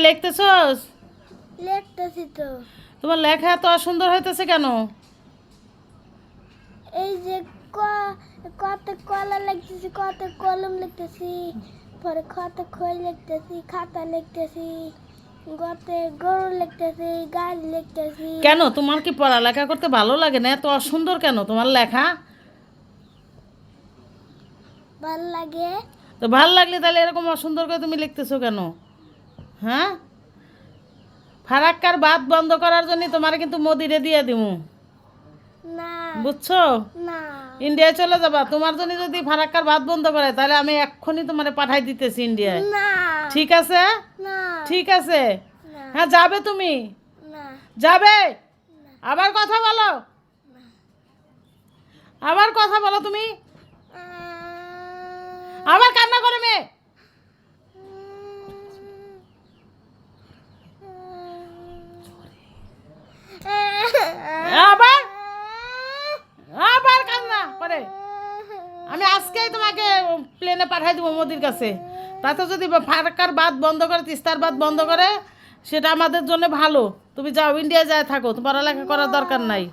লিখতেছস? লিখতেছি তো। তোমার লেখা এত অসুন্দর হইতেছে কেন? এই যে কত কলা লিখতেছি, কত কলম লিখতেছি, পরে কত খই লিখতেছি, খাতা লিখতেছি, গতে গরু লিখতেছি, গাড়ি লিখতেছি। কেন তোমার কি পড়ালেখা করতে ভালো লাগে না? এত অসুন্দর কেন তোমার লেখা? ভাল লাগে। তো ভাল লাগলে তাহলে এরকম অসুন্দর করে তুমি লিখতেছো কেন? হ্যাঁ, ফারাক্কার বাদ বন্ধ করার জন্য তোমার কিন্তু মোদিরে দিয়ে দিমু, না বুঝছো? না ইন্ডিয়ায় চলে যাবা। তোমার জন্য যদি ফারাক্কার বাদ বন্ধ করে তাহলে আমি এক্ষুনি তোমারে পাঠাই দিতেছি ইন্ডিয়ায়। না ঠিক আছে? না ঠিক আছে। না হ্যাঁ, যাবে তুমি? না যাবে? আবার কথা বলো, আবার কথা বলো তুমি। আবার কান্না করে মেয়ে। আবার আবার কান্না করে। আমি আজকেই তোমাকে প্লেনে পাঠাই দেবো মোদির কাছে। তাতে যদি ফারাক্কার বাদ বন্ধ করে, তিস্তার বাদ বন্ধ করে, সেটা আমাদের জন্য ভালো। তুমি যাও, ইন্ডিয়া যায় থাকো, পড়ালেখা করার দরকার নাই।